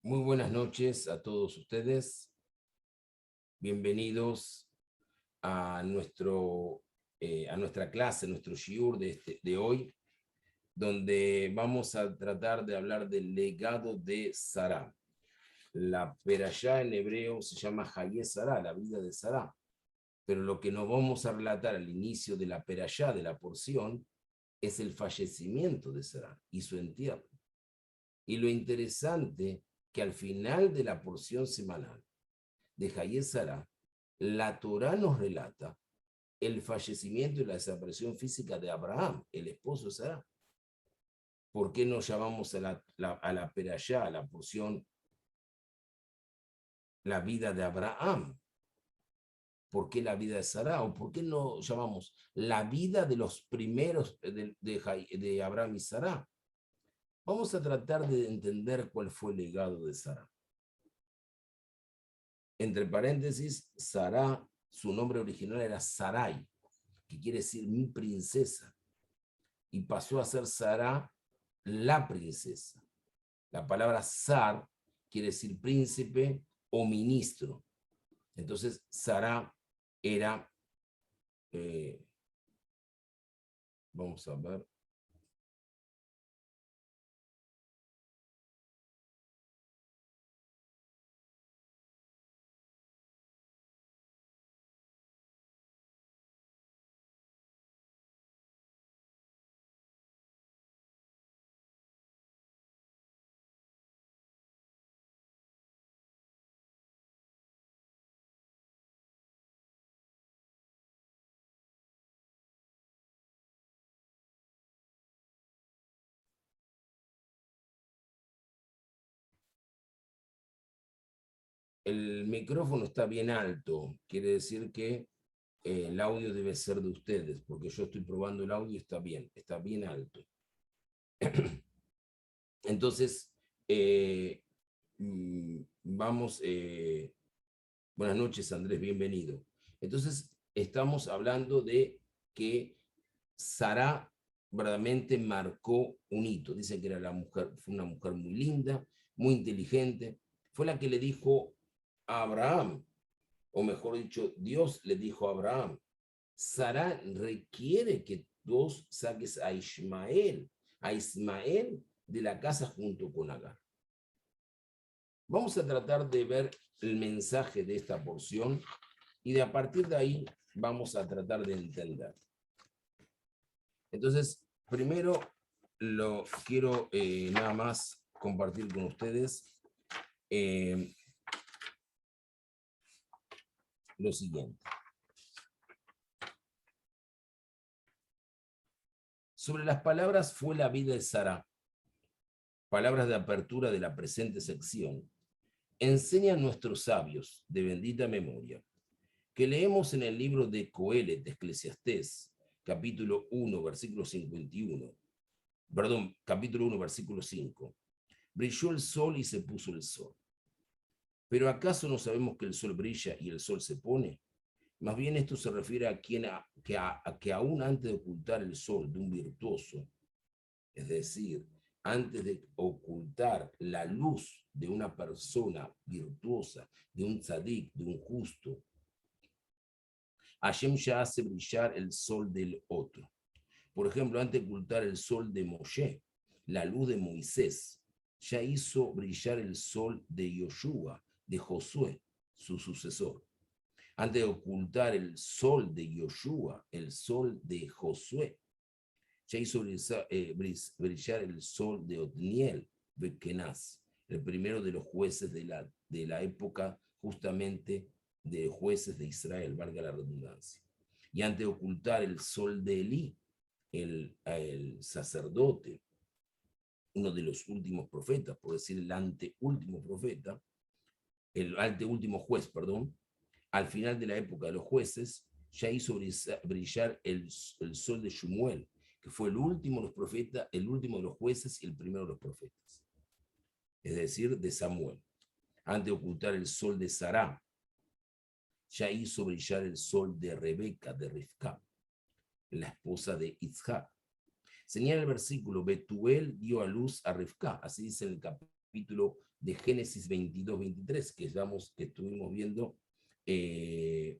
Muy buenas noches a todos ustedes. Bienvenidos a, a nuestra clase, nuestro shiur de hoy, donde vamos a tratar de hablar del legado de Sará. La perashá en hebreo se llama Hayé Sará, la vida de Sará. Pero lo que nos vamos a relatar al inicio de la perashá, de la porción, es el fallecimiento de Sará y su entierro. Y lo interesante que al final de la porción semanal de Hayé Sará, la Torá nos relata el fallecimiento y la desaparición física de Abraham, el esposo de Sará. ¿Por qué no llamamos a la perashá, a la porción, la vida de Abraham? ¿Por qué la vida de Sará? ¿O por qué no llamamos la vida de los primeros de Abraham y Sará? Vamos a tratar de entender cuál fue el legado de Sará. Entre paréntesis, Sará, su nombre original era Sarai, que quiere decir mi princesa, y pasó a ser Sará, la princesa. La palabra Sar quiere decir príncipe o ministro. Entonces, Sará era, vamos a ver, el micrófono está bien alto, quiere decir que el audio debe ser de ustedes, porque yo estoy probando el audio y está bien alto. Entonces, vamos, buenas noches Andrés, bienvenido. Entonces, estamos hablando de que Sará verdaderamente marcó un hito. Dicen que era fue una mujer muy linda, muy inteligente. Fue la que le dijo a Abraham, o mejor dicho, Dios le dijo a Abraham, Sará requiere que vos saques a Ismael de la casa junto con Agar. Vamos a tratar de ver el mensaje de esta porción y a partir de ahí vamos a tratar de entender. Entonces, primero lo quiero nada más compartir con ustedes lo siguiente. Sobre las palabras fue la vida de Sará, palabras de apertura de la presente sección, enseñan nuestros sabios de bendita memoria, que leemos en el libro de Coelet de Eclesiastés, capítulo 1, versículo 51, perdón, capítulo 1, versículo 5. Brilló el sol y se puso el sol. ¿Pero acaso no sabemos que el sol brilla y el sol se pone? Más bien esto se refiere a que aún antes de ocultar el sol de un virtuoso, es decir, antes de ocultar la luz de una persona virtuosa, de un tzadik, de un justo, Hashem ya hace brillar el sol del otro. Por ejemplo, antes de ocultar el sol de Moshe, la luz de Moisés, ya hizo brillar el sol de Yoshua, de Josué, su sucesor. Antes de ocultar el sol de Yoshua, el sol de Josué, ya hizo brillar el sol de Otniel, Bekenaz, el primero de los jueces de la época justamente de jueces de Israel, valga la redundancia. Y antes de ocultar el sol de Elí, el sacerdote, uno de los últimos profetas, por decir el anteúltimo profeta, el anteúltimo juez, perdón, al final de la época de los jueces, ya hizo brillar el sol de Shumuel, que fue el último de los profetas, el último de los jueces y el primero de los profetas, es decir, de Samuel. Antes de ocultar el sol de Sará, ya hizo brillar el sol de Rebeca, de Rivka, la esposa de Isaac. Señala el versículo, Betuel dio a luz a Rivka, así dice en el capítulo de Génesis 22, 23, que estuvimos viendo, que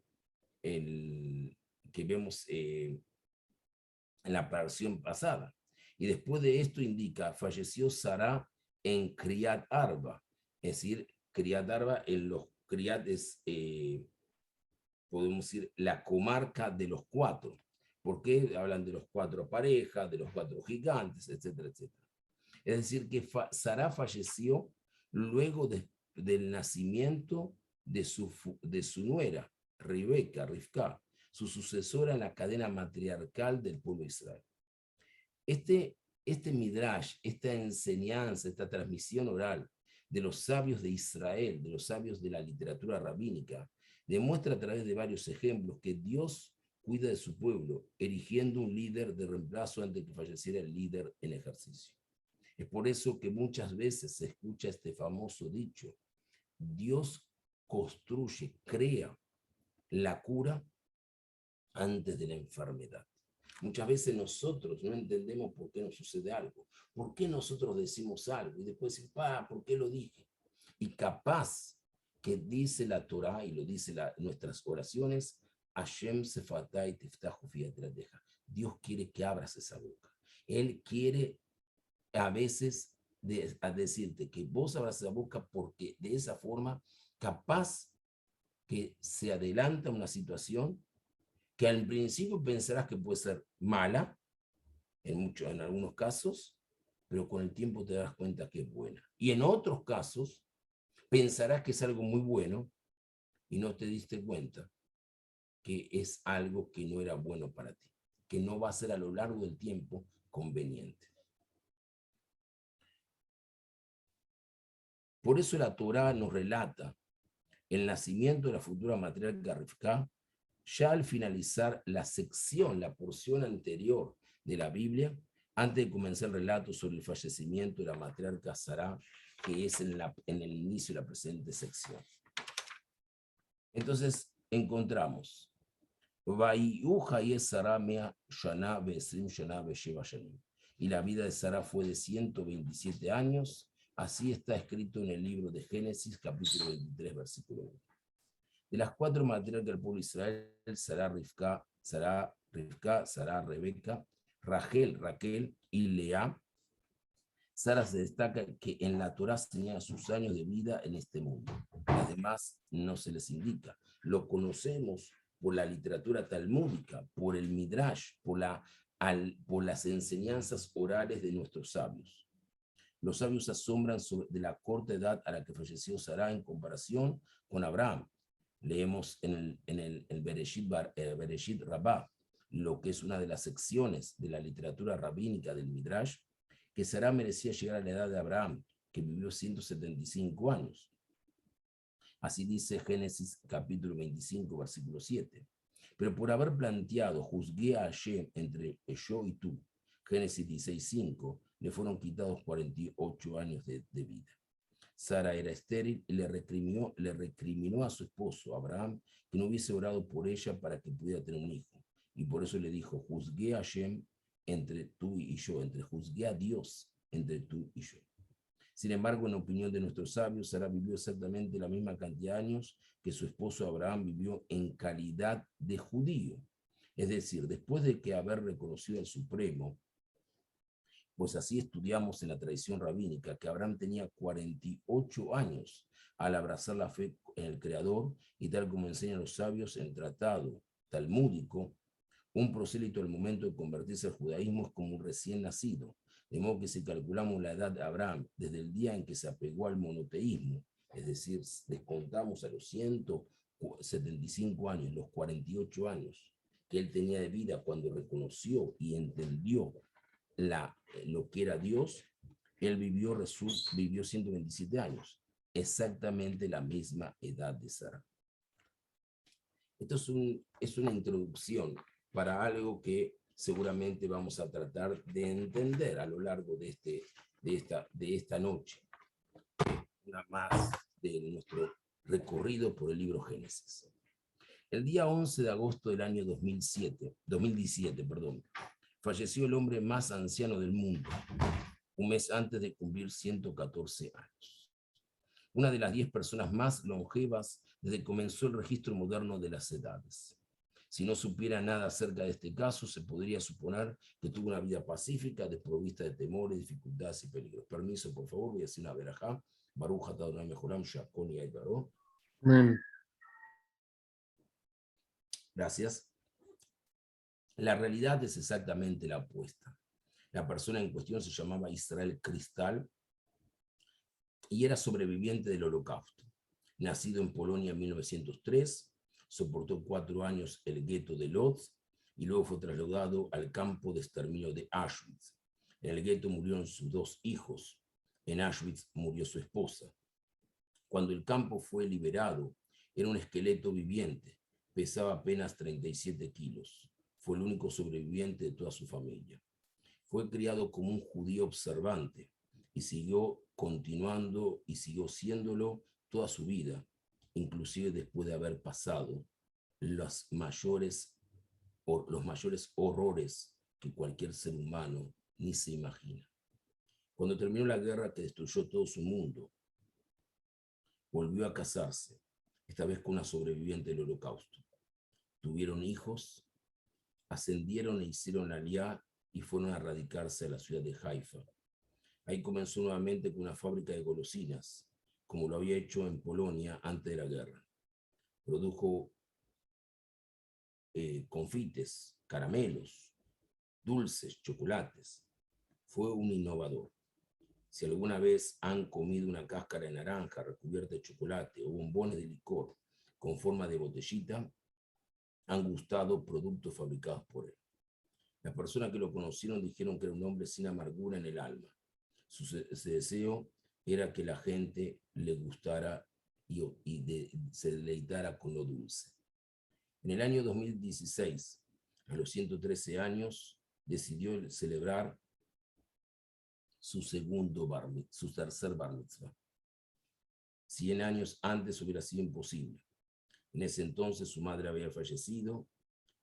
vemos en la versión pasada. Y después de esto indica, falleció Sará en Criat Arba, es decir, Criat Arba en los Criat es, podemos decir, la comarca de los cuatro. Porque hablan de los cuatro parejas, de los cuatro gigantes, etcétera, etcétera. Es decir, que Sará falleció luego del nacimiento de su nuera, Rebeca, Rivka, su sucesora en la cadena matriarcal del pueblo de Israel. Este midrash, esta enseñanza, esta transmisión oral de los sabios de Israel, de los sabios de la literatura rabínica, demuestra a través de varios ejemplos que Dios cuida de su pueblo, erigiendo un líder de reemplazo antes de que falleciera el líder en ejercicio. Es por eso que muchas veces se escucha este famoso dicho: Dios construye, crea la cura antes de la enfermedad. Muchas veces nosotros no entendemos por qué nos sucede algo, por qué nosotros decimos algo y después decimos, ¿por qué lo dije? Y capaz que dice la Torá y lo dice nuestras oraciones, Hashem sefatay tiftahu fi atradeja. Dios quiere que abras esa boca. Él quiere a veces a decirte que vos abras la boca, porque de esa forma capaz que se adelanta una situación que al principio pensarás que puede ser mala, en algunos casos, pero con el tiempo te das cuenta que es buena. Y en otros casos pensarás que es algo muy bueno y no te diste cuenta que es algo que no era bueno para ti, que no va a ser a lo largo del tiempo conveniente. Por eso la Torá nos relata el nacimiento de la futura matriarca Rivka, ya al finalizar la sección, la porción anterior de la Biblia, antes de comenzar el relato sobre el fallecimiento de la matriarca Sará, que es en el inicio de la presente sección. Entonces encontramos, y la vida de Sará fue de 127 años. Así está escrito en el libro de Génesis, capítulo 23, versículo 1. De las cuatro matriarcas del pueblo de Israel, Sará, Rebeca, Raquel y Lea, Sara se destaca que en la Torá señala sus años de vida en este mundo. Además, no se les indica. Lo conocemos por la literatura talmúdica, por el Midrash, por las enseñanzas orales de nuestros sabios. Los sabios asombran de la corta edad a la que falleció Sará en comparación con Abraham. Leemos en el Bereshit Rabbah, lo que es una de las secciones de la literatura rabínica del Midrash, que Sará merecía llegar a la edad de Abraham, que vivió 175 años. Así dice Génesis capítulo 25, versículo 7. Pero por haber planteado, juzgué a Hashem entre yo y tú, Génesis 16:5, le fueron quitados 48 años de vida. Sara era estéril y le recriminó a su esposo, Abraham, que no hubiese orado por ella para que pudiera tener un hijo. Y por eso le dijo, juzgué a Hashem entre tú y yo, juzgué a Dios entre tú y yo. Sin embargo, en la opinión de nuestros sabios, Sara vivió exactamente la misma cantidad de años que su esposo Abraham vivió en calidad de judío. Es decir, después de que haber reconocido al Supremo, pues así estudiamos en la tradición rabínica, que Abraham tenía 48 años al abrazar la fe en el Creador, y tal como enseñan los sabios en el tratado talmúdico, un prosélito al momento de convertirse al judaísmo es como un recién nacido, de modo que si calculamos la edad de Abraham desde el día en que se apegó al monoteísmo, es decir, descontamos a los 175 años, los 48 años que él tenía de vida cuando reconoció y entendió lo que era Dios, él vivió 127 años, exactamente la misma edad de Sara. Esto es una introducción para algo que seguramente vamos a tratar de entender a lo largo de esta noche, una más de nuestro recorrido por el libro Génesis. El día 11 de agosto del año 2017, falleció el hombre más anciano del mundo, un mes antes de cumplir 114 años. una de las 10 personas más longevas desde que comenzó el registro moderno de las edades. Si no supiera nada acerca de este caso, se podría suponer que tuvo una vida pacífica, desprovista de temores, dificultades y peligros. Permiso, por favor, voy a hacer una verajá. Baruch atah Adonai mejoram, shakon y Aibaro. Amén. Gracias. La realidad es exactamente la opuesta. La persona en cuestión se llamaba Israel Cristal y era sobreviviente del Holocausto. Nacido en Polonia en 1903, soportó 4 años el gueto de Lodz y luego fue trasladado al campo de exterminio de Auschwitz. En el gueto murieron sus 2 hijos. En Auschwitz murió su esposa. Cuando el campo fue liberado, era un esqueleto viviente. Pesaba apenas 37 kilos. Fue el único sobreviviente de toda su familia. Fue criado como un judío observante y siguió continuando y siguió siéndolo toda su vida, inclusive después de haber pasado los mayores horrores que cualquier ser humano ni se imagina. Cuando terminó la guerra que destruyó todo su mundo, volvió a casarse, esta vez con una sobreviviente del Holocausto. Tuvieron hijos, ascendieron e hicieron aliyá y fueron a radicarse a la ciudad de Haifa. Ahí comenzó nuevamente con una fábrica de golosinas, como lo había hecho en Polonia antes de la guerra. Produjo confites, caramelos, dulces, chocolates. Fue un innovador. Si alguna vez han comido una cáscara de naranja recubierta de chocolate o bombones de licor con forma de botellita, han gustado productos fabricados por él. Las personas que lo conocieron dijeron que era un hombre sin amargura en el alma. Su deseo era que la gente le gustara se deleitara con lo dulce. En el año 2016, a los 113 años, decidió celebrar su tercer bar mitzvah. 100 años antes hubiera sido imposible. En ese entonces su madre había fallecido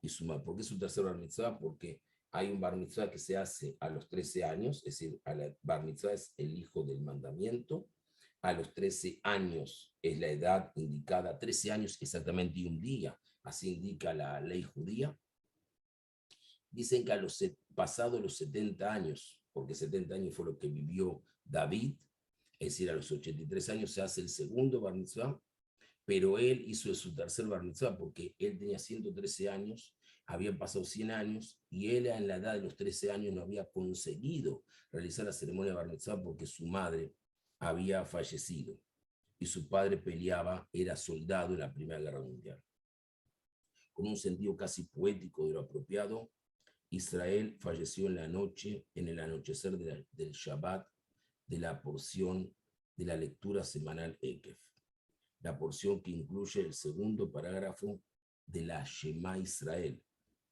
y ¿por qué su tercer bar mitzvah? Porque hay un bar mitzvah que se hace a los 13 años, es decir, bar mitzvah es el hijo del mandamiento. A los 13 años es la edad indicada, 13 años exactamente y un día, así indica la ley judía. Dicen que pasados los 70 años, porque 70 años fue lo que vivió David, es decir, a los 83 años se hace el segundo bar mitzvah, pero él hizo su tercer bar mitzvah porque él tenía 113 años, habían pasado 100 años y él en la edad de los 13 años no había conseguido realizar la ceremonia de bar mitzvah porque su madre había fallecido y su padre peleaba, era soldado en la Primera Guerra Mundial. Con un sentido casi poético de lo apropiado, Israel falleció en el anochecer del Shabbat, de la porción de la lectura semanal Ekef, la porción que incluye el segundo parágrafo de la Shema Israel,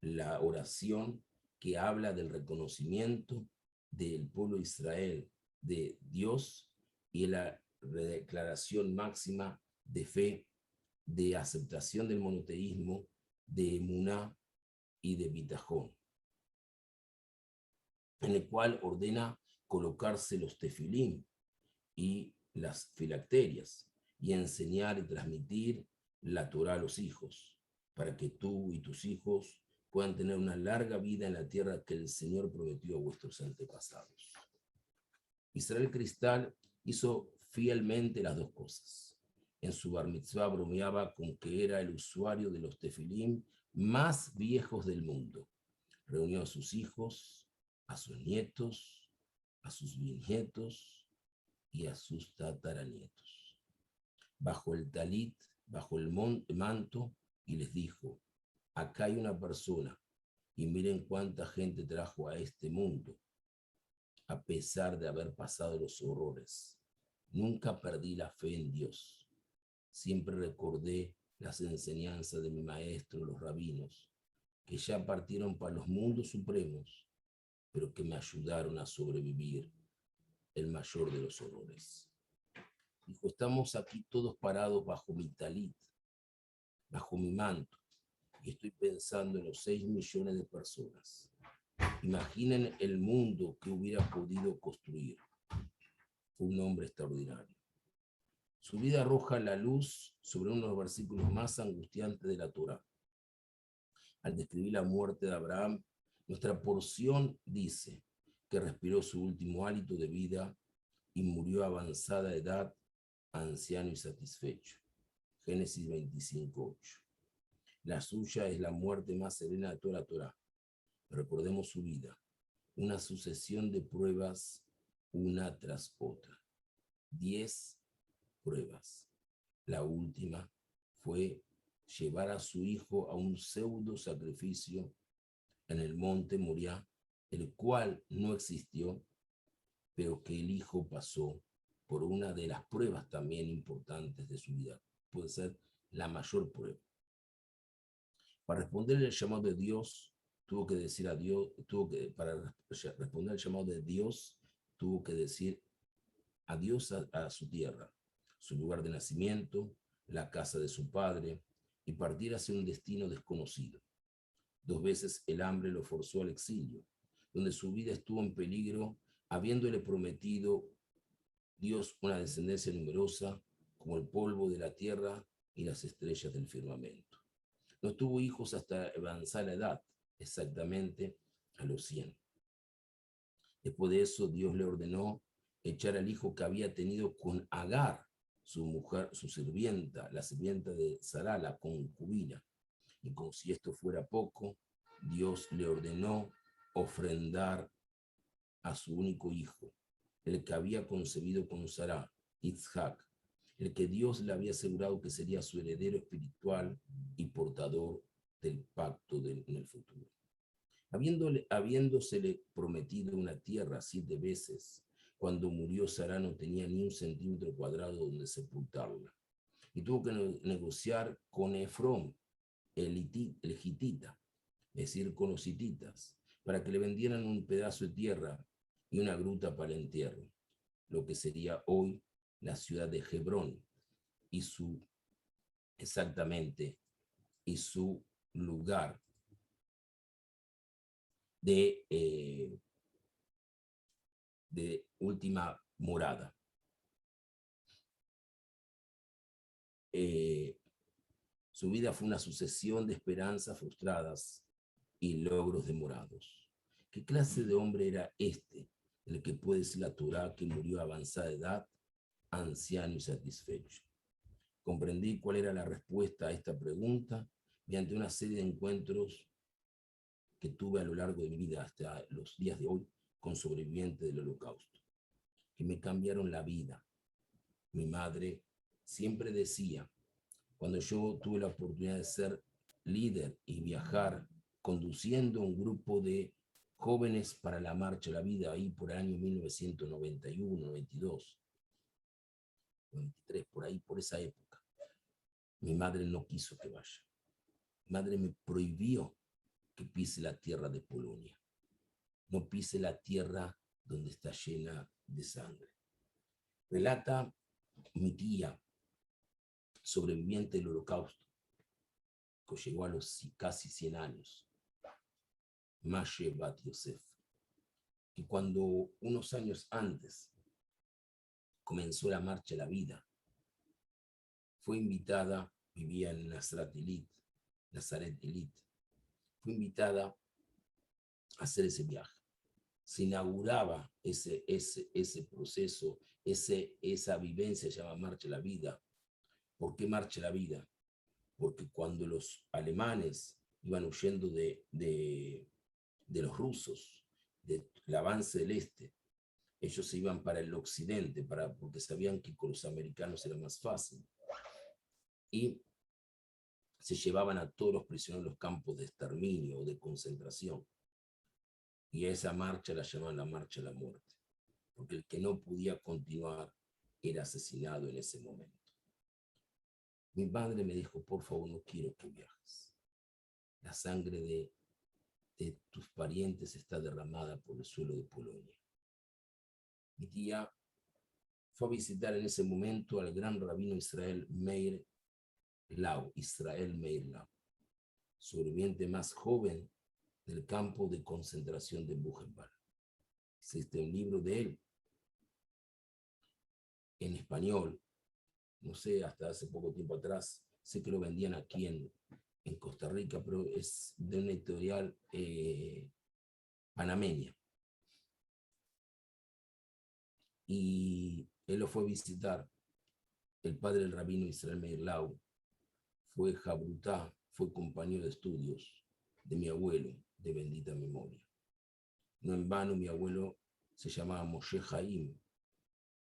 la oración que habla del reconocimiento del pueblo de Israel, de Dios, y la declaración máxima de fe, de aceptación del monoteísmo, de emuná y de bitajón, en el cual ordena colocarse los tefilim y las filacterias y enseñar y transmitir la Torá a los hijos, para que tú y tus hijos puedan tener una larga vida en la tierra que el Señor prometió a vuestros antepasados. Israel Cristal hizo fielmente las dos cosas. En su bar mitzvah bromeaba con que era el usuario de los tefilim más viejos del mundo. Reunió a sus hijos, a sus nietos, a sus bisnietos y a sus tataranietos. Bajo el talit, bajo el manto, y les dijo: acá hay una persona, y miren cuánta gente trajo a este mundo, a pesar de haber pasado los horrores. Nunca perdí la fe en Dios. Siempre recordé las enseñanzas de mi maestro, los rabinos, que ya partieron para los mundos supremos, pero que me ayudaron a sobrevivir el mayor de los horrores. Dijo: estamos aquí todos parados bajo mi talit, bajo mi manto, y estoy pensando en los 6 millones de personas. Imaginen el mundo que hubiera podido construir. Fue un hombre extraordinario. Su vida arroja la luz sobre uno de los versículos más angustiantes de la Torá. Al describir la muerte de Abraham, nuestra porción dice que respiró su último hálito de vida y murió a avanzada edad, anciano y satisfecho. Génesis 25:8. La suya es la muerte más serena de toda la Torá. Recordemos su vida, una sucesión de pruebas una tras otra. 10 pruebas. La última fue llevar a su hijo a un pseudo sacrificio en el monte Moriah, el cual no existió, pero que el hijo pasó por una de las pruebas también importantes de su vida. Puede ser la mayor prueba. Para responder al llamado de Dios, tuvo que decir a Dios, para responder al llamado de Dios, tuvo que decir adiós a su tierra, su lugar de nacimiento, la casa de su padre, y partir hacia un destino desconocido. 2 veces el hambre lo forzó al exilio, donde su vida estuvo en peligro, habiéndole prometido Dios una descendencia numerosa, como el polvo de la tierra y las estrellas del firmamento. No tuvo hijos hasta avanzar edad, exactamente a los 100. Después de eso, Dios le ordenó echar al hijo que había tenido con Agar, su mujer, su sirvienta, la sirvienta de Sará, la concubina. Y como si esto fuera poco, Dios le ordenó ofrendar a su único hijo, el que había concebido con Sará, Isaac, el que Dios le había asegurado que sería su heredero espiritual y portador del pacto en el futuro. Habiéndosele prometido una tierra 7 veces, cuando murió Sará no tenía ni 1 centímetro cuadrado donde sepultarla. Y tuvo que negociar con Efrón, el hitita, es decir, con los hititas, para que le vendieran un pedazo de tierra y una gruta para el entierro, lo que sería hoy la ciudad de Hebrón y su lugar de última morada. Su vida fue una sucesión de esperanzas frustradas y logros demorados. ¿Qué clase de hombre era este, el que puede decir la Torá que murió a avanzada edad, anciano y satisfecho? Comprendí cuál era la respuesta a esta pregunta mediante una serie de encuentros que tuve a lo largo de mi vida hasta los días de hoy con sobrevivientes del Holocausto, que me cambiaron la vida. Mi madre siempre decía, cuando yo tuve la oportunidad de ser líder y viajar conduciendo un grupo de jóvenes para la Marcha de la Vida, ahí por el año 1991, 92, 93, por ahí, por esa época, mi madre no quiso que vaya. Mi madre me prohibió que pise la tierra de Polonia. No pise la tierra donde está llena de sangre. Relata mi tía, sobreviviente del Holocausto, que llegó a los casi 100 años, Mashe Bat Yosef, que cuando unos años antes comenzó la Marcha de la Vida, fue invitada, vivía en Nazaret Elite, fue invitada a hacer ese viaje. Se inauguraba ese proceso, esa vivencia, se llama Marcha de la Vida. ¿Por qué Marcha de la Vida? Porque cuando los alemanes iban huyendo de los rusos, del avance del este, ellos se iban para el occidente, porque sabían que con los americanos era más fácil. Y se llevaban a todos los prisioneros a los campos de exterminio o de concentración. Y a esa marcha la llamaban la Marcha de la Muerte, porque el que no podía continuar era asesinado en ese momento. Mi madre me dijo, por favor, no quiero que viajes. La sangre de tus parientes está derramada por el suelo de Polonia. Mi tía fue a visitar en ese momento al gran rabino Israel Meir Lau, sobreviviente más joven del campo de concentración de Buchenwald. Existe un libro de él en español no sé, hasta hace poco tiempo atrás, sé que lo vendían aquí en Costa Rica, pero es de una editorial panameña. Y él lo fue a visitar, el padre del rabino Israel Meir Lau, fue Jabrutá, fue compañero de estudios de mi abuelo, de bendita memoria. No en vano, mi abuelo se llamaba Moshe Haim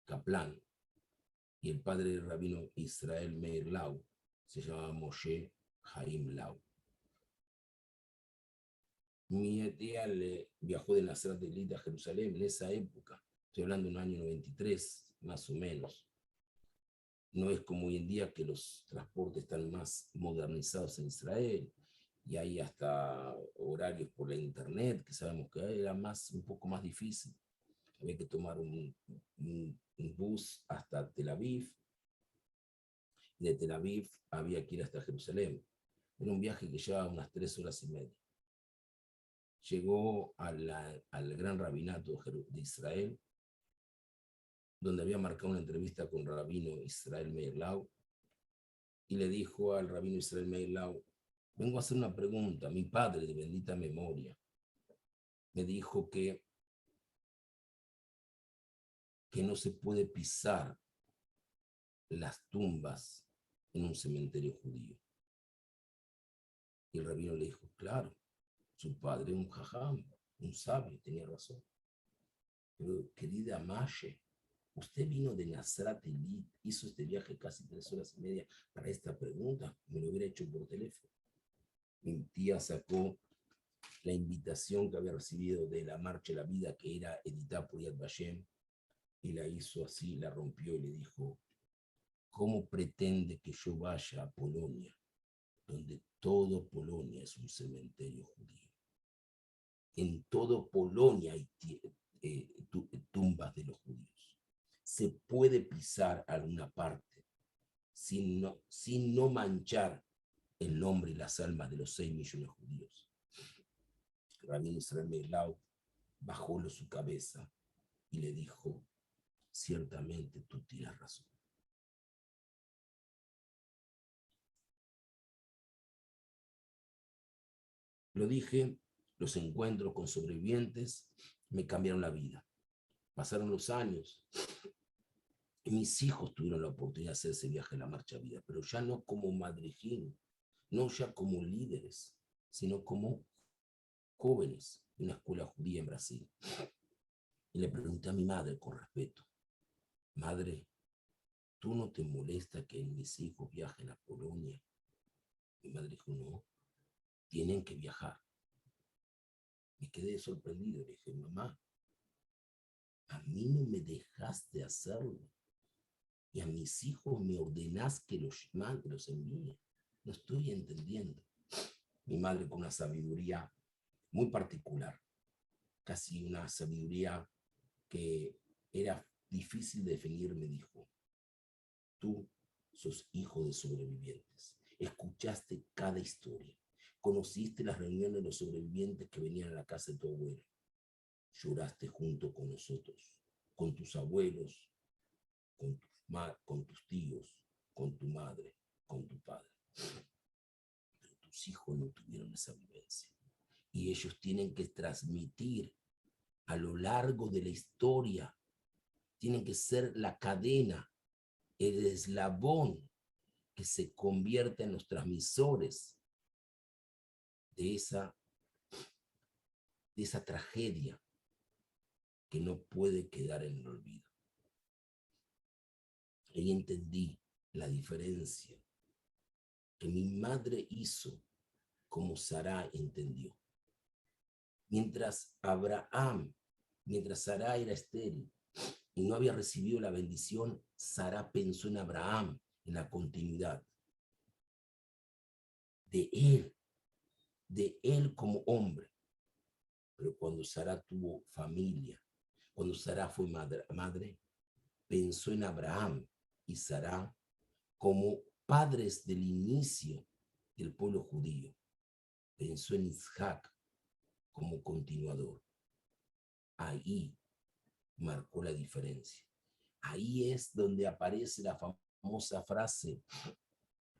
Kaplan, y el padre del rabino Israel Meir Lau se llamaba Moshe Haim Lau. Mi tía viajó de Nazaret de Lita a Jerusalén en esa época, estoy hablando de un año 93, más o menos. No es como hoy en día que los transportes están más modernizados en Israel y hay hasta horarios por la internet, que sabemos que era un poco más difícil. Había que tomar un bus hasta Tel Aviv, y de Tel Aviv había que ir hasta Jerusalén. Era un viaje que llevaba unas 3 horas y media. Llegó al gran rabinato de Israel, donde había marcado una entrevista con el rabino Israel Meir Lau, y le dijo al rabino Israel Meir Lau: vengo a hacer una pregunta. Mi padre, de bendita memoria, me dijo que no se puede pisar las tumbas en un cementerio judío. Y el rabino le dijo: claro, su padre, un jajam, un sabio, tenía razón. Pero, querida Mashe, usted vino de Nazaret, hizo este viaje casi 3 horas y media para esta pregunta. Me lo hubiera hecho por teléfono. Mi tía sacó la invitación que había recibido de la Marcha de la Vida, que era editada por Yad Vashem, y la hizo así, la rompió y le dijo: ¿cómo pretende que yo vaya a Polonia, donde todo Polonia es un cementerio judío? En todo Polonia hay tumbas de los judíos. Se puede pisar alguna parte sin no manchar el nombre y las almas de los 6 millones de judíos. Rabino Israel Meir Lau bajó su cabeza y le dijo: ciertamente tú tienes razón. Lo dije, los encuentros con sobrevivientes me cambiaron la vida. Pasaron los años y mis hijos tuvieron la oportunidad de hacer ese viaje a la Marcha Vida, pero ya no como madrijín, no ya como líderes, sino como jóvenes de una escuela judía en Brasil. Y le pregunté a mi madre con respeto: madre, ¿tú no te molesta que mis hijos viajen a Polonia? Mi madre dijo: no, tienen que viajar. Me quedé sorprendido. Le dije: mamá, a mí no me dejaste hacerlo y a mis hijos me ordenás que los envíe. No estoy entendiendo. Mi madre, con una sabiduría muy particular, casi una sabiduría que era difícil de definir, me dijo: tú sos hijo de sobrevivientes, escuchaste cada historia, conociste las reuniones de los sobrevivientes que venían a la casa de tu abuelo, lloraste junto con nosotros, con tus abuelos, con tus tíos, con tu madre, con tu padre. Pero tus hijos no tuvieron esa vivencia. Y ellos tienen que transmitir a lo largo de la historia, tienen que ser la cadena, el eslabón que se convierte en los transmisores de esa tragedia que no puede quedar en el olvido. Ahí entendí la diferencia que mi madre hizo, como Sará entendió. Mientras Sará era estéril y no había recibido la bendición, Sará pensó en Abraham, en la continuidad de él como hombre. Pero cuando Sará tuvo familia, cuando Sará fue madre, pensó en Abraham y Sará como padres del inicio del pueblo judío. Pensó en Isaac como continuador. Ahí marcó la diferencia. Ahí es donde aparece la famosa frase,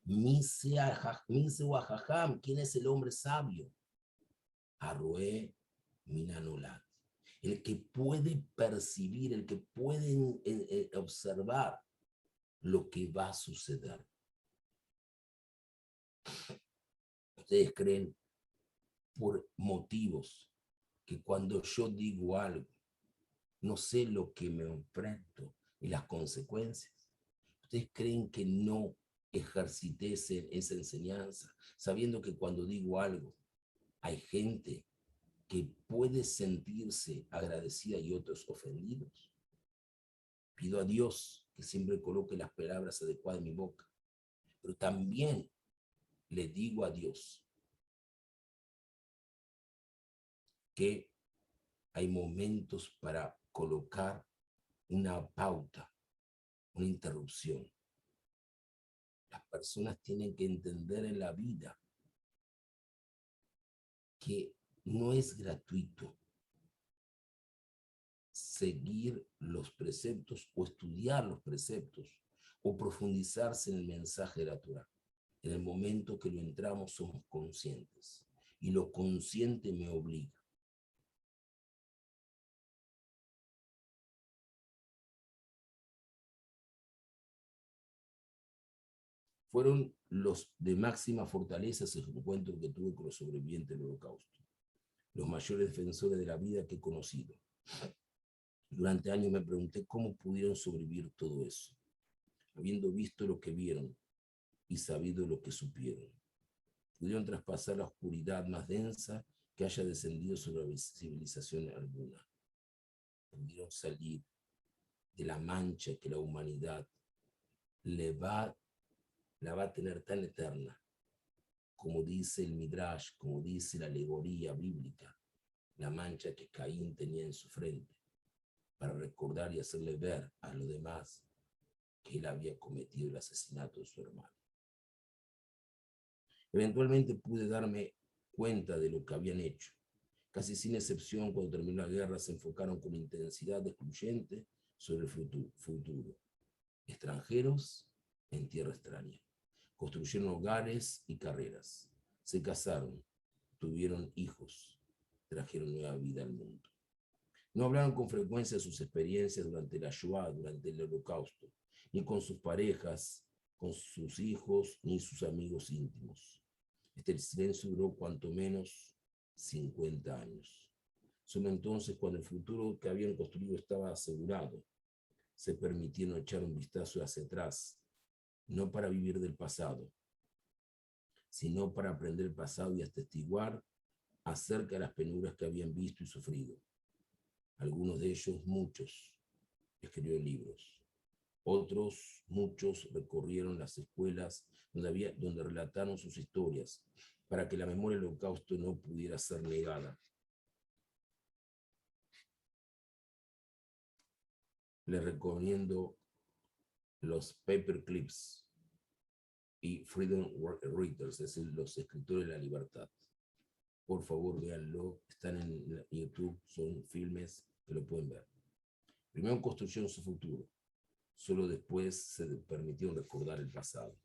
Mise Wahaham, ¿quién es el hombre sabio? Arrué Minanolat. El que puede percibir, el que puede observar lo que va a suceder. Ustedes creen por motivos que cuando yo digo algo, no sé lo que me enfrento y las consecuencias. ¿Ustedes creen que no ejercité esa enseñanza, sabiendo que cuando digo algo, hay gente que puede sentirse agradecida y otros ofendidos? Pido a Dios que siempre coloque las palabras adecuadas en mi boca, pero también le digo a Dios que hay momentos para colocar una pauta, una interrupción. Las personas tienen que entender en la vida que no es gratuito seguir los preceptos o estudiar los preceptos o profundizarse en el mensaje de la Torá. En el momento que lo entramos somos conscientes y lo consciente me obliga. Fueron los de máxima fortaleza ese encuentro que tuve con los sobrevivientes del Holocausto, los mayores defensores de la vida que he conocido. Durante años me pregunté cómo pudieron sobrevivir todo eso, habiendo visto lo que vieron y sabido lo que supieron. Pudieron traspasar la oscuridad más densa que haya descendido sobre la civilización alguna. Pudieron salir de la mancha que la humanidad la va a tener tan eterna, como dice el Midrash, como dice la alegoría bíblica, la mancha que Caín tenía en su frente, para recordar y hacerle ver a los demás que él había cometido el asesinato de su hermano. Eventualmente pude darme cuenta de lo que habían hecho. Casi sin excepción, cuando terminó la guerra, se enfocaron con intensidad excluyente sobre el futuro. Extranjeros en tierra extraña. Construyeron hogares y carreras. Se casaron, tuvieron hijos, trajeron nueva vida al mundo. No hablaron con frecuencia de sus experiencias durante la Shoah, durante el Holocausto, ni con sus parejas, con sus hijos, ni sus amigos íntimos. Este silencio duró cuanto menos 50 años. Solo entonces, cuando el futuro que habían construido estaba asegurado, se permitieron echar un vistazo hacia atrás, no para vivir del pasado, sino para aprender el pasado y atestiguar acerca de las penuras que habían visto y sufrido. Algunos de ellos, muchos, escribieron libros. Otros, muchos, recorrieron las escuelas donde relataron sus historias para que la memoria del Holocausto no pudiera ser negada. Les recomiendo los paperclips y Freedom Writers, es decir, los escritores de la libertad. Por favor, véanlo, están en YouTube, son filmes que lo pueden ver. Primero construyeron su futuro, solo después se permitieron recordar el pasado.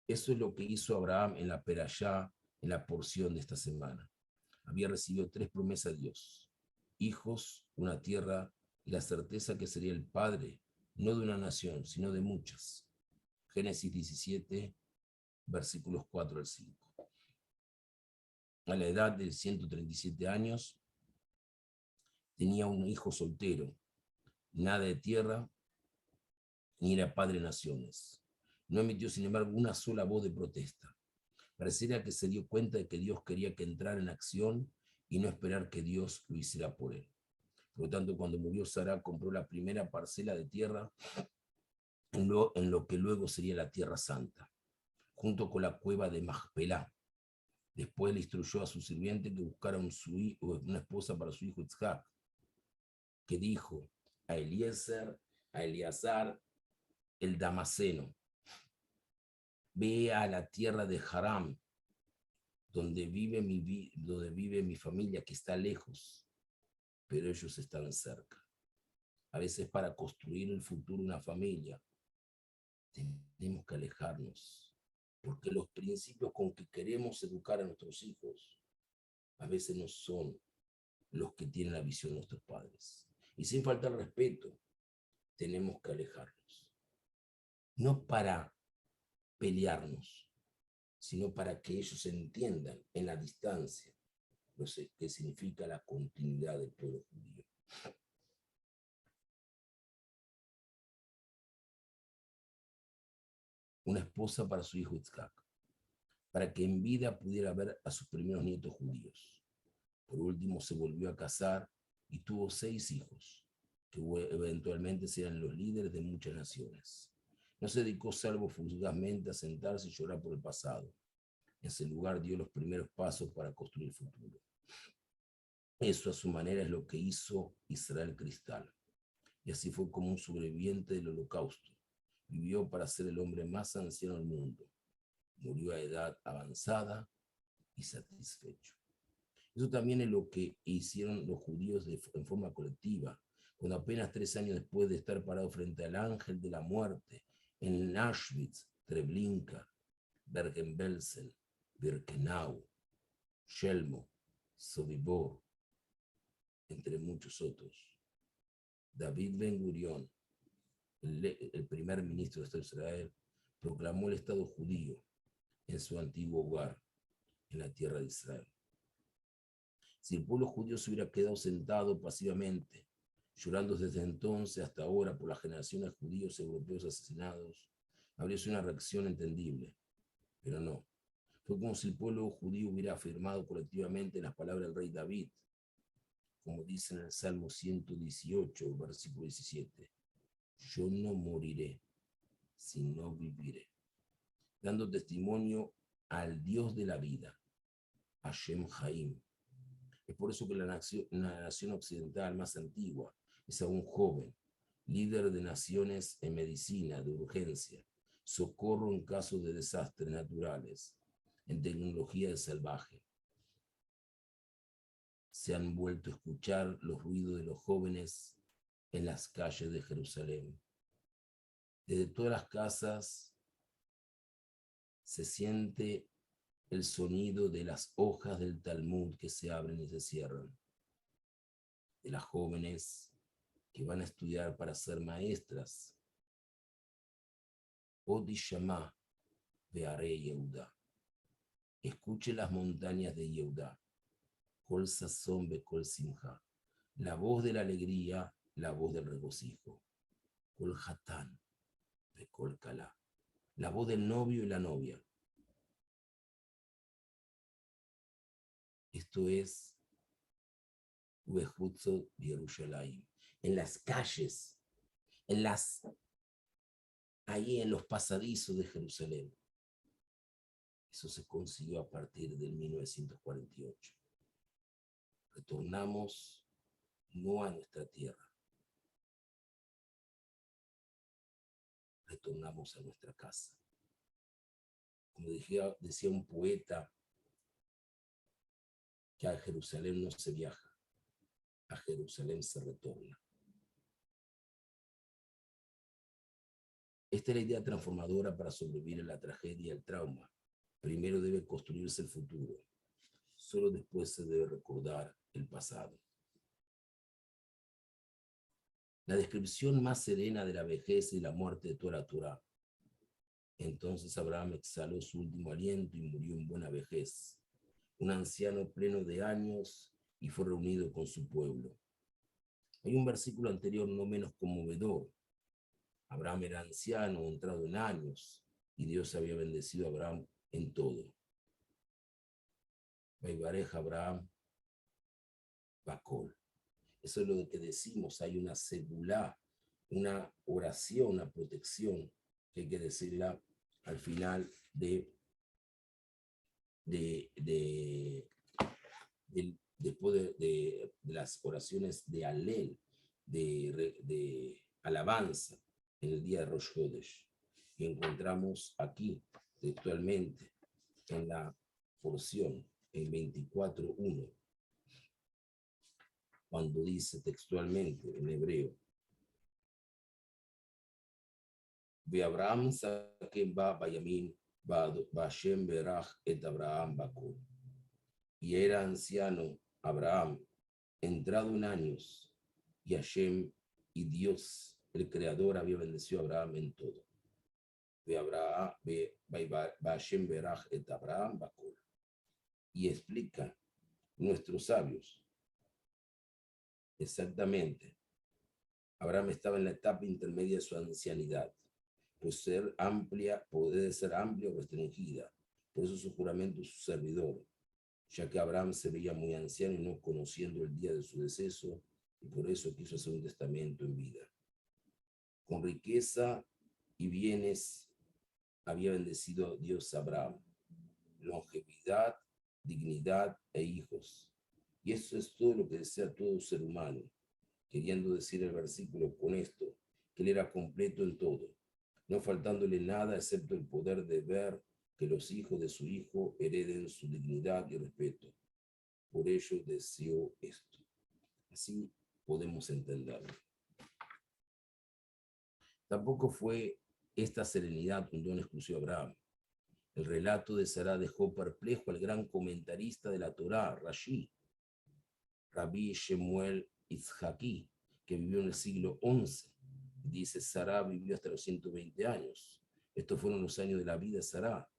Eso es lo que hizo Abraham en la Perashá, en la porción de esta semana. Había recibido 3 promesas de Dios: hijos, una tierra y la certeza que sería el padre, no de una nación, sino de muchas. Génesis 17, versículos 4 al 5. A la edad de 137 años, tenía un hijo soltero, nada de tierra, ni era padre de naciones. No emitió, sin embargo, una sola voz de protesta. Pareciera que se dio cuenta de que Dios quería que entrara en acción y no esperar que Dios lo hiciera por él. Por lo tanto, cuando murió Sara, compró la primera parcela de tierra en lo que luego sería la Tierra Santa, junto con la cueva de Majpelá. Después le instruyó a su sirviente que buscara una esposa para su hijo Itzhak, que dijo a Eliezer, a Eleazar, el Damaseno: ve a la tierra de Haram, donde vive mi familia, que está lejos, pero ellos están cerca. A veces, para construir el futuro una familia, tenemos que alejarnos, porque los principios con que queremos educar a nuestros hijos a veces no son los que tienen la visión de nuestros padres. Y sin faltar respeto, tenemos que alejarnos. No para pelearnos, sino para que ellos entiendan en la distancia lo que significa la continuidad del pueblo judío. Una esposa para su hijo Itzhak, para que en vida pudiera ver a sus primeros nietos judíos. Por último, se volvió a casar y tuvo 6 hijos, que eventualmente serían los líderes de muchas naciones. No se dedicó salvo fugazmente a sentarse y llorar por el pasado. En ese lugar dio los primeros pasos para construir el futuro. Eso a su manera es lo que hizo Israel Cristal. Y así fue como un sobreviviente del Holocausto. Vivió para ser el hombre más anciano del mundo. Murió a edad avanzada y satisfecho. Eso también es lo que hicieron los judíos en forma colectiva, cuando apenas 3 años después de estar parado frente al ángel de la muerte, en Auschwitz, Treblinka, Bergen-Belsen, Birkenau, Shelmo, Sobibor, entre muchos otros. David Ben-Gurión, el primer ministro de Israel, proclamó el Estado judío en su antiguo hogar, en la tierra de Israel. Si el pueblo judío se hubiera quedado sentado pasivamente, llorando desde entonces hasta ahora por las generaciones de judíos europeos asesinados, habría sido una reacción entendible, pero no. Fue como si el pueblo judío hubiera afirmado colectivamente las palabras del rey David, como dice en el Salmo 118, versículo 17. Yo no moriré, sino viviré, dando testimonio al Dios de la vida, Hashem Haim. Es por eso que la nación occidental más antigua es aún joven, líder de naciones en medicina de urgencia, socorro en casos de desastres naturales, en tecnología de salvaje. Se han vuelto a escuchar los ruidos de los jóvenes en las calles de Jerusalén. Desde todas las casas se siente el sonido de las hojas del Talmud que se abren y se cierran, de las jóvenes que van a estudiar para ser maestras. Odishama Beare Yehuda. Escuche las montañas de Yehuda. Kol Sazón Bekol Simha. La voz de la alegría, la voz del regocijo. Kol Hatán Bekol Kala. La voz del novio y la novia. Esto es Ubehutzo Yerushalayim. En las calles, ahí en los pasadizos de Jerusalén. Eso se consiguió a partir del 1948. Retornamos no a nuestra tierra, retornamos a nuestra casa. Como decía un poeta, que a Jerusalén no se viaja, a Jerusalén se retorna. Esta es la idea transformadora para sobrevivir a la tragedia y el trauma. Primero debe construirse el futuro. Solo después se debe recordar el pasado. La descripción más serena de la vejez y la muerte de toda la Torá. Entonces Abraham exhaló su último aliento y murió en buena vejez, un anciano pleno de años, y fue reunido con su pueblo. Hay un versículo anterior no menos conmovedor. Abraham era anciano, entrado en años, y Dios había bendecido a Abraham en todo. Vaivarej Abraham Bakol. Eso es lo que decimos, hay una segulá, una oración, una protección, que hay que decirla al final después de las oraciones de Alel, de alabanza en el día de Rosh Hodesh. Y encontramos aquí textualmente en la porción, en 24.1, cuando dice textualmente en hebreo, Ve Abraham saquem ba Bayamin, ba Hashem berach et Abraham bakol. Y era anciano Abraham, entrado en años, y Hashem y Dios, el Creador, había bendecido a Abraham en todo. Ve Abraham, ba Hashem berach et Abraham bakol. Y explica nuestros sabios exactamente. Abraham estaba en la etapa intermedia de su ancianidad, pues puede ser amplia o restringida. Por eso su juramento es su servidor, ya que Abraham se veía muy anciano y no conociendo el día de su deceso, y por eso quiso hacer un testamento en vida. Con riqueza y bienes había bendecido Dios a Abraham, longevidad, dignidad e hijos. Y eso es todo lo que desea todo ser humano, queriendo decir el versículo con esto, que él era completo en todo, no faltándole nada excepto el poder de ver que los hijos de su hijo hereden su dignidad y respeto. Por ello deseó esto. Así podemos entenderlo. Tampoco fue esta serenidad un don exclusivo a Abraham. El relato de Sará dejó perplejo al gran comentarista de la Torá, Rashi, Rabbi Shemuel Itzhaki, que vivió en el siglo XI. Dice, Sará vivió hasta los 120 años. Estos fueron los años de la vida de Sará.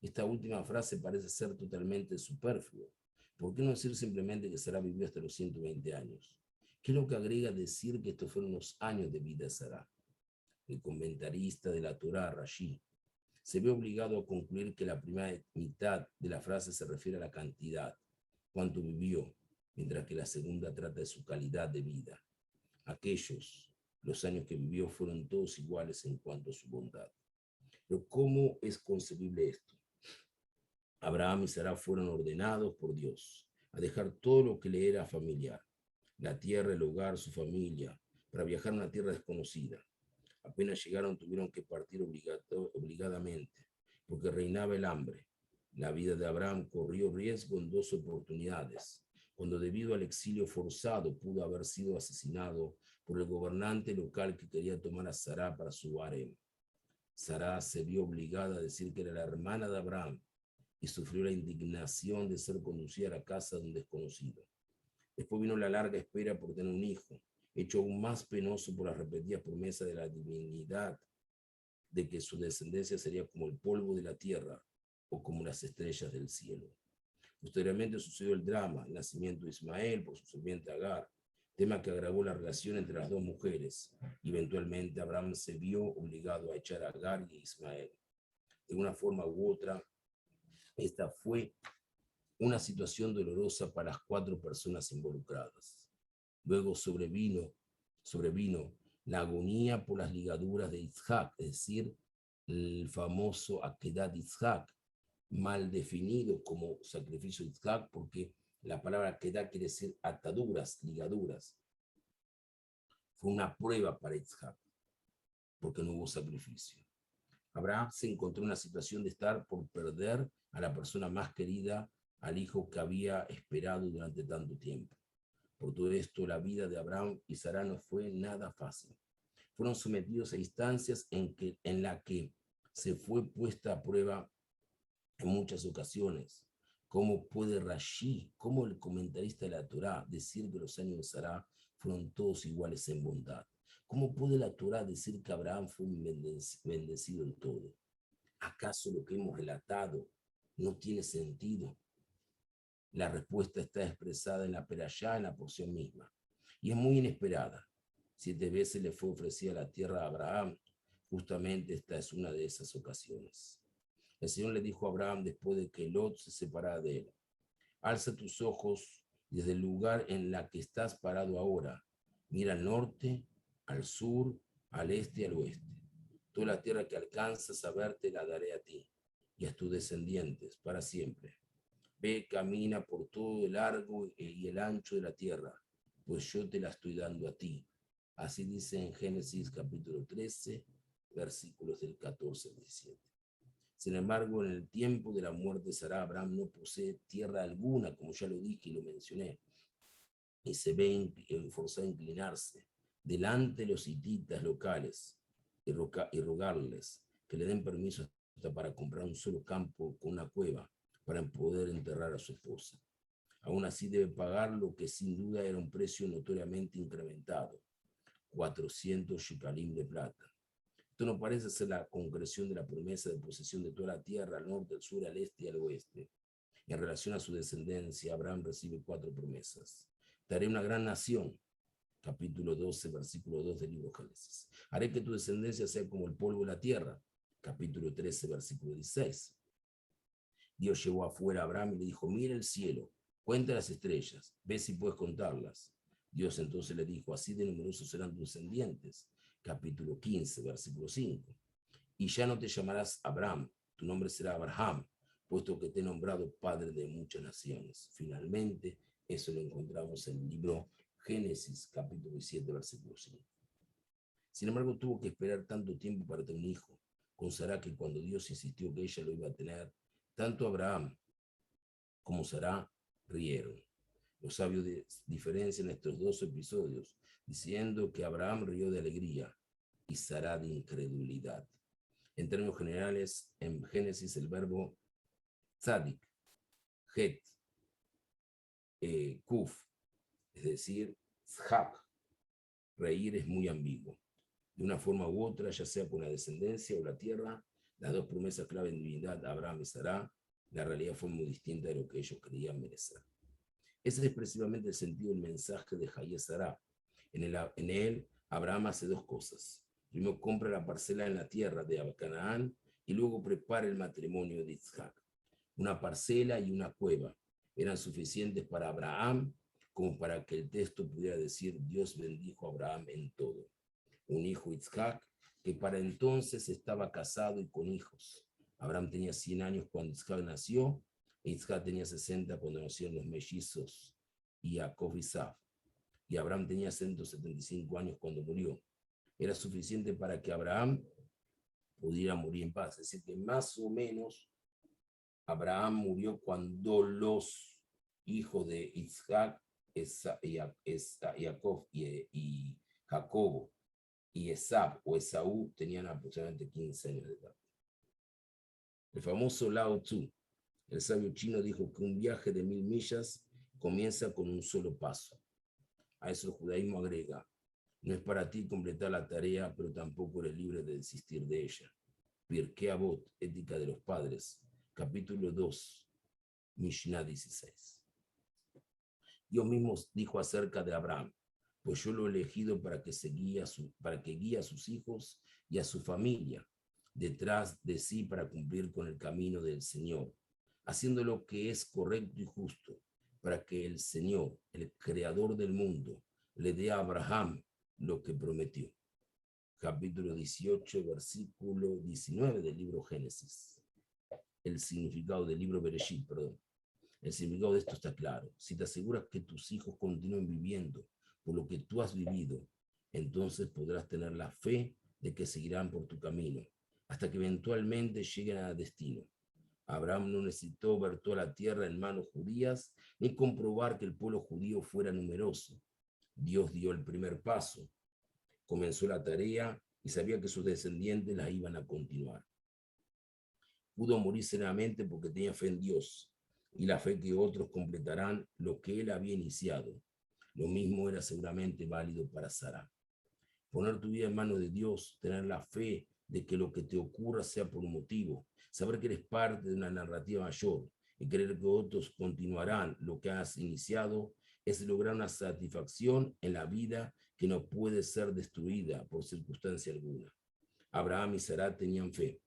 Esta última frase parece ser totalmente superflua. ¿Por qué no decir simplemente que Sará vivió hasta los 120 años? ¿Qué es lo que agrega decir que estos fueron los años de vida de Sará? El comentarista de la Torá, Rashi, se ve obligado a concluir que la primera mitad de la frase se refiere a la cantidad, cuánto vivió, mientras que la segunda trata de su calidad de vida. Los años que vivió fueron todos iguales en cuanto a su bondad. Pero ¿cómo es concebible esto? Abraham y Sará fueron ordenados por Dios a dejar todo lo que le era familiar, la tierra, el hogar, su familia, para viajar a una tierra desconocida. Apenas llegaron, tuvieron que partir obligadamente, porque reinaba el hambre. La vida de Abraham corrió riesgo en dos oportunidades, cuando debido al exilio forzado pudo haber sido asesinado por el gobernante local que quería tomar a Sará para su harem. Sará se vio obligada a decir que era la hermana de Abraham y sufrió la indignación de ser conducida a la casa de un desconocido. Después vino la larga espera por tener un hijo, hecho aún más penoso por las repetidas promesas de la divinidad de que su descendencia sería como el polvo de la tierra o como las estrellas del cielo. Posteriormente sucedió el drama, el nacimiento de Ismael por su sirviente Agar, tema que agravó la relación entre las dos mujeres. Eventualmente Abraham se vio obligado a echar a Agar y a Ismael. De una forma u otra, esta fue una situación dolorosa para las 4 personas involucradas. Luego sobrevino la agonía por las ligaduras de Isaac, es decir, el famoso Akedat Isaac, mal definido como sacrificio de Isaac, porque la palabra Akedat quiere decir ataduras, ligaduras. Fue una prueba para Isaac, porque no hubo sacrificio. Abraham se encontró en una situación de estar por perder a la persona más querida, al hijo que había esperado durante tanto tiempo. Por todo esto, la vida de Abraham y Sará no fue nada fácil. Fueron sometidos a instancias en la que se fue puesta a prueba en muchas ocasiones. ¿Cómo puede Rashi, como el comentarista de la Torá, decir que los años de Sará fueron todos iguales en bondad? ¿Cómo puede la Torá decir que Abraham fue bendecido en todo? ¿Acaso lo que hemos relatado no tiene sentido? La respuesta está expresada en la Perashá, en la porción misma, y es muy inesperada. 7 veces le fue ofrecida la tierra a Abraham. Justamente esta es una de esas ocasiones. El Señor le dijo a Abraham después de que Lot se separara de él: alza tus ojos desde el lugar en la que estás parado ahora. Mira al norte, al sur, al este y al oeste. Toda la tierra que alcanzas a ver te la daré a ti y a tus descendientes para siempre. Ve, camina por todo el largo y el ancho de la tierra, pues yo te la estoy dando a ti. Así dice en Génesis capítulo 13, versículos del 14 al 17. Sin embargo, en el tiempo de la muerte de Sará, Abraham no posee tierra alguna, como ya lo dije y lo mencioné, y se ve forzado a inclinarse delante de los hititas locales, y rogarles que le den permiso hasta para comprar un solo campo con una cueva para poder enterrar a su esposa. Aún así debe pagar lo que sin duda era un precio notoriamente incrementado, 400 shikalim de plata. Esto no parece ser la concreción de la promesa de posesión de toda la tierra, al norte, al sur, al este y al oeste. En relación a su descendencia, Abraham recibe 4 promesas. Te haré una gran nación, capítulo 12, versículo 2 del libro Génesis. Haré que tu descendencia sea como el polvo de la tierra, capítulo 13, versículo 16. Dios llevó afuera a Abraham y le dijo, mira el cielo, cuenta las estrellas, ve si puedes contarlas. Dios entonces le dijo, así de numerosos serán tus descendientes, capítulo 15, versículo 5. Y ya no te llamarás Abraham, tu nombre será Abraham, puesto que te he nombrado padre de muchas naciones. Finalmente, eso lo encontramos en el libro Génesis, capítulo 7, versículo 5. Sin embargo, tuvo que esperar tanto tiempo para tener un hijo, con Sara, que cuando Dios insistió que ella lo iba a tener, tanto Abraham como Sara rieron. Los sabios diferencian estos dos episodios, diciendo que Abraham rió de alegría y Sara de incredulidad. En términos generales, en Génesis el verbo tzadik, het, kuf, es decir, tzhak, reír, es muy ambiguo. De una forma u otra, ya sea con la descendencia o la tierra, las dos promesas clave en divinidad, Abraham y Sara, la realidad fue muy distinta de lo que ellos creían merecer. Ese es expresivamente el sentido del mensaje de Hayé Sara. En él, Abraham hace dos cosas. Primero compra la parcela en la tierra de Canaán y luego prepara el matrimonio de Isaac. Una parcela y una cueva eran suficientes para Abraham como para que el texto pudiera decir Dios bendijo a Abraham en todo. Un hijo Isaac que para entonces estaba casado y con hijos. Abraham tenía 100 años cuando Isaac nació, e Isaac tenía 60 cuando nacieron los mellizos Jacob y Isaac. Y Abraham tenía 175 años cuando murió. Era suficiente para que Abraham pudiera morir en paz. Es decir, que más o menos Abraham murió cuando los hijos de Isaac, Jacob y Jacobo y Esab o Esaú tenían aproximadamente 15 años de edad. El famoso Lao Tzu, el sabio chino, dijo que un viaje de 1000 millas comienza con un solo paso. A eso el judaísmo agrega, no es para ti completar la tarea, pero tampoco eres libre de desistir de ella. Pirkei Avot, Ética de los Padres, capítulo 2, Mishnah 16. Dios mismo dijo acerca de Abraham, pues yo lo he elegido para que guíe a sus hijos y a su familia detrás de sí para cumplir con el camino del Señor, haciendo lo que es correcto y justo, para que el Señor, el creador del mundo, le dé a Abraham lo que prometió. Capítulo 18, versículo 19 del libro Génesis. El significado del libro Bereshit, perdón. El significado de esto está claro. Si te aseguras que tus hijos continúen viviendo por lo que tú has vivido, entonces podrás tener la fe de que seguirán por tu camino, hasta que eventualmente lleguen a destino. Abraham no necesitó ver toda la tierra en manos judías, ni comprobar que el pueblo judío fuera numeroso. Dios dio el primer paso, comenzó la tarea y sabía que sus descendientes la iban a continuar. Pudo morir serenamente porque tenía fe en Dios y la fe que otros completarán lo que él había iniciado. Lo mismo era seguramente válido para Sara. Poner tu vida en manos de Dios, tener la fe de que lo que te ocurra sea por un motivo, saber que eres parte de una narrativa mayor y creer que otros continuarán lo que has iniciado, es lograr una satisfacción en la vida que no puede ser destruida por circunstancia alguna. Abraham y Sara tenían fe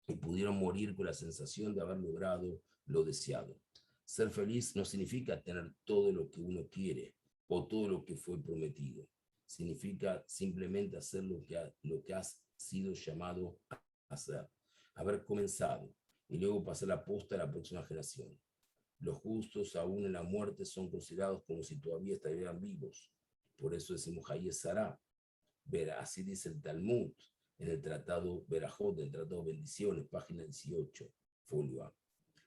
y pudieron morir con la sensación de haber logrado lo deseado. Ser feliz no significa tener todo lo que uno quiere o todo lo que fue prometido. Significa simplemente hacer lo que has sido llamado a hacer, haber comenzado y luego pasar la posta a la próxima generación. Los justos, aún en la muerte, son considerados como si todavía estuvieran vivos. Por eso decimos Hayé Sara. Así dice el Talmud en el tratado Berajot, en el tratado Bendiciones, página 18, folio A.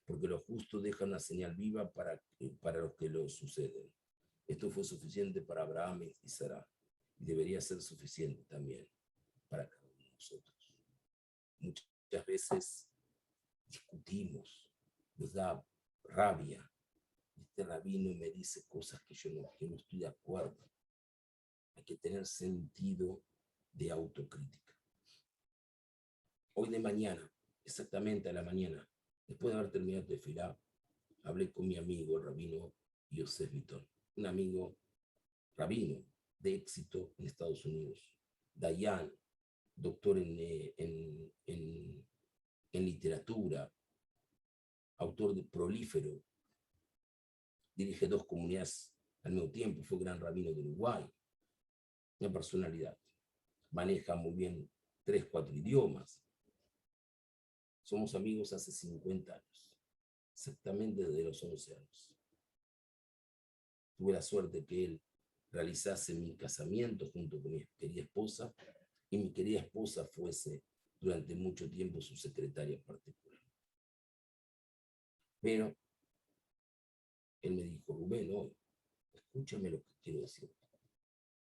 Porque los justos dejan una señal viva para los que lo suceden. Esto fue suficiente para Abraham y Sara, y debería ser suficiente también para cada uno. nosotros. Muchas veces discutimos, nos da rabia. Este rabino me dice cosas que no estoy de acuerdo. Hay que tener sentido de autocrítica. Hoy de mañana, exactamente a la mañana, después de haber terminado de tefilá, hablé con mi amigo, el rabino Yosef Vitón, un amigo rabino de éxito en Estados Unidos, Dayan, doctor en literatura, autor de prolífero, dirige 2 comunidades al mismo tiempo, fue gran rabino de Uruguay, una personalidad, maneja muy bien 3, 4 idiomas. Somos amigos hace 50 años, exactamente desde los 11 años. Tuve la suerte que él realizase mi casamiento junto con mi querida esposa, y mi querida esposa fuese durante mucho tiempo su secretaria particular. Pero él me dijo, Rubén, hoy, escúchame lo que quiero decir.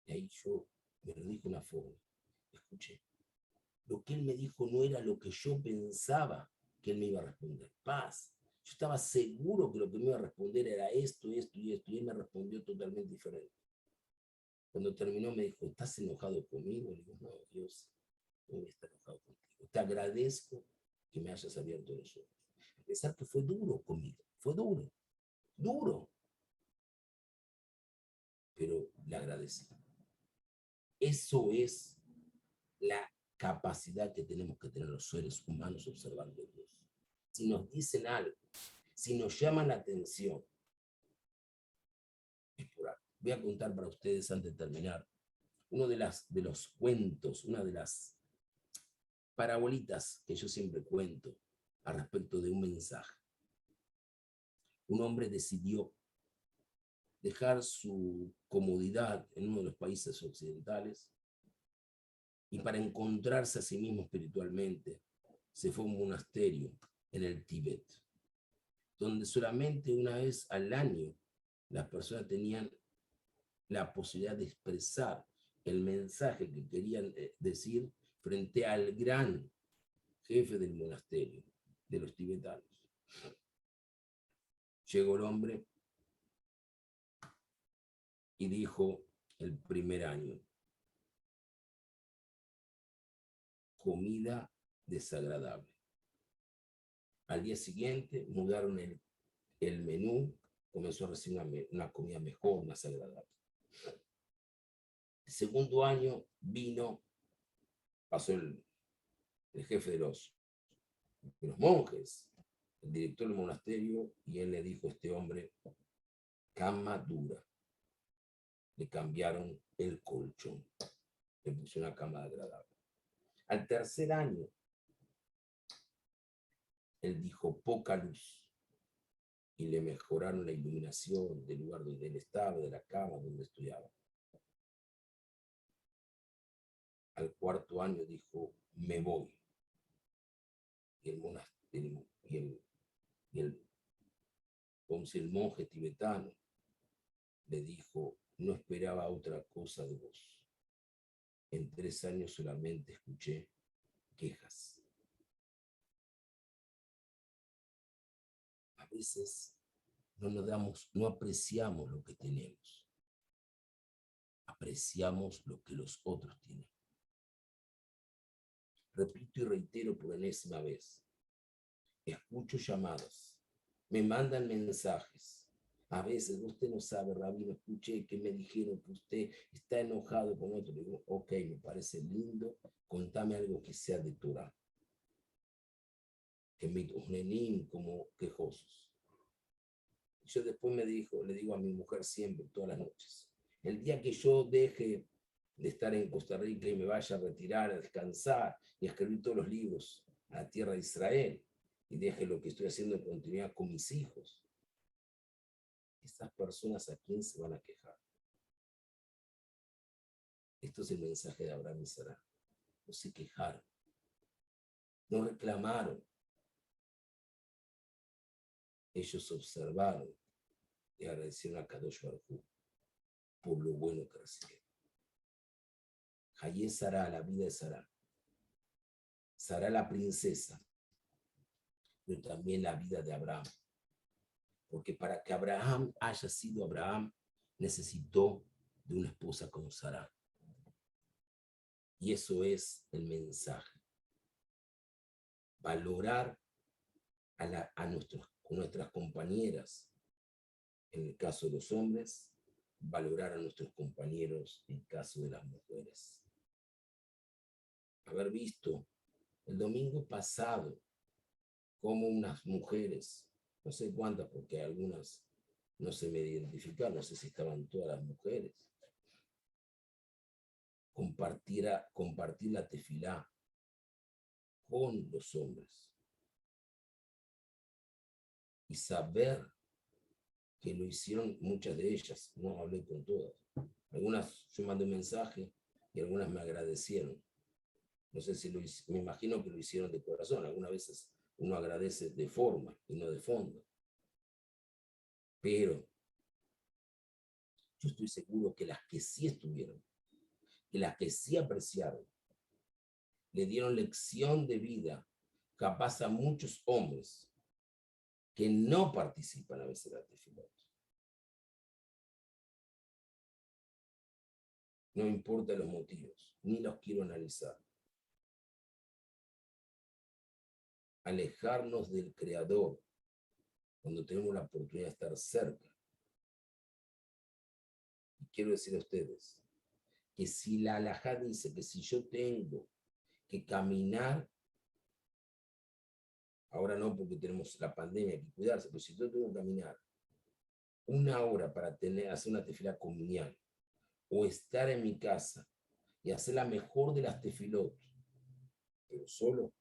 Y ahí yo me lo dije de una forma. Escuché. Lo que él me dijo no era lo que yo pensaba que él me iba a responder. Paz. Yo estaba seguro que lo que me iba a responder era esto, esto y esto. Y él me respondió totalmente diferente. Cuando terminó me dijo, ¿estás enojado conmigo? Le digo, no, Dios, no voy a estar enojado contigo. Te agradezco que me hayas abierto los ojos. A pesar que fue duro conmigo. Fue duro. Duro. Pero le agradecí. Eso es la capacidad que tenemos que tener los seres humanos observando a Dios. Si nos dicen algo, si nos llaman la atención, es por algo. Voy a contar para ustedes antes de terminar uno de los cuentos, una de las parabolitas que yo siempre cuento a respecto de un mensaje. Un hombre decidió dejar su comodidad en uno de los países occidentales y para encontrarse a sí mismo espiritualmente se fue a un monasterio en el Tíbet, donde solamente una vez al año las personas tenían la posibilidad de expresar el mensaje que querían decir frente al gran jefe del monasterio, de los tibetanos. Llegó el hombre y dijo el primer año, comida desagradable. Al día siguiente mudaron el menú, comenzó a recibir una comida mejor, más agradable. El segundo año vino, pasó el jefe de los monjes, el director del monasterio, y él le dijo a este hombre, cama dura. Le cambiaron el colchón, le puso una cama agradable. Al tercer año, él dijo poca luz, y le mejoraron la iluminación del lugar donde él estaba, de la cama donde estudiaba. Al cuarto año dijo, me voy. Y el monasterio, el monje tibetano le dijo, no esperaba otra cosa de vos. En 3 años solamente escuché quejas. A veces no apreciamos lo que tenemos. Apreciamos lo que los otros tienen. Repito y reitero por enésima vez. Escucho llamadas, me mandan mensajes. A veces usted no sabe, Rabino, escuché que me dijeron que usted está enojado con otro. Digo, ok, me parece lindo, contame algo que sea de Torah. Que me nenim como quejosos. Yo después le digo a mi mujer siempre, todas las noches, el día que yo deje de estar en Costa Rica y me vaya a retirar, a descansar y a escribir todos los libros a la tierra de Israel y deje lo que estoy haciendo en continuidad con mis hijos, estas personas a quién se van a quejar. Esto es el mensaje de Abraham y Sara. No se quejaron, no reclamaron. Ellos observaron y agradecieron a Kadosh Baruj Hu por lo bueno que recibieron. Hayé Sara, la vida de Sara, Sara la princesa, pero también la vida de Abraham. Porque para que Abraham haya sido Abraham, necesitó de una esposa como Sara. Y eso es el mensaje. Valorar a nuestras compañeras, en el caso de los hombres, valorar a nuestros compañeros en el caso de las mujeres. Haber visto el domingo pasado cómo unas mujeres, no sé cuántas, porque algunas no se me identificaron, no sé si estaban todas las mujeres, compartir la tefilá con los hombres y saber que lo hicieron muchas de ellas, no hablé con todas. Algunas yo mandé un mensaje y algunas me agradecieron. No sé si me imagino que lo hicieron de corazón. Algunas veces uno agradece de forma y no de fondo. Pero yo estoy seguro que las que sí estuvieron, que las que sí apreciaron, le dieron lección de vida capaz a muchos hombres que no participan a veces de la tefilot. No importa los motivos, ni los quiero analizar. Alejarnos del Creador cuando tenemos la oportunidad de estar cerca. Y quiero decir a ustedes que si la halajá dice que si yo tengo que caminar, ahora no porque tenemos la pandemia, hay que cuidarse, pero si yo tengo que caminar 1 hora para hacer una tefilá comunal, o estar en mi casa y hacer la mejor de las tefilot, pero solo,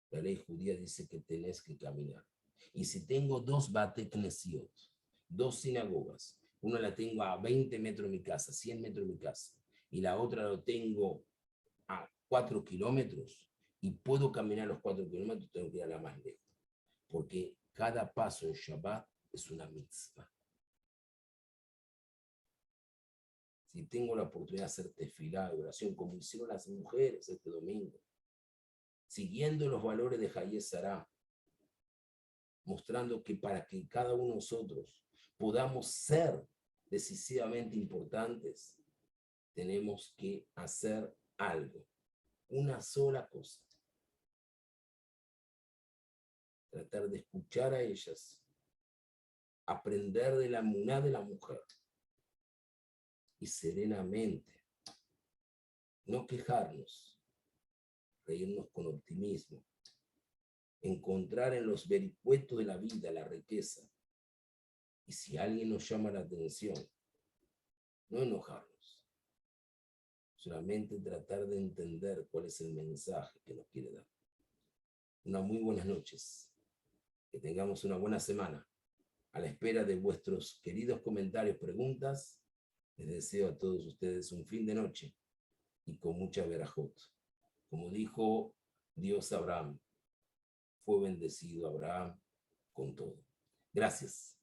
la ley judía dice que tenés que caminar. Y si tengo 2 bate knesiot, 2 sinagogas, una la tengo a 20 metros de mi casa, 100 metros de mi casa, y la otra lo tengo a 4 kilómetros, y puedo caminar los 4 kilómetros, tengo que ir a la más lejos. Porque cada paso en Shabbat es una mitzvah. Si tengo la oportunidad de hacer tefilá, oración, como hicieron las mujeres este domingo, siguiendo los valores de Hayé Sará, mostrando que para que cada uno de nosotros podamos ser decisivamente importantes, tenemos que hacer algo, una sola cosa. Tratar de escuchar a ellas, aprender de la emuná de la mujer y serenamente, no quejarnos, reírnos con optimismo, encontrar en los vericuetos de la vida la riqueza. Y si alguien nos llama la atención, no enojarnos, solamente tratar de entender cuál es el mensaje que nos quiere dar. Unas muy buenas noches, que tengamos una buena semana. A la espera de vuestros queridos comentarios, preguntas, les deseo a todos ustedes un fin de noche y con mucha verajot. Como dijo Dios a Abraham, fue bendecido Abraham con todo. Gracias.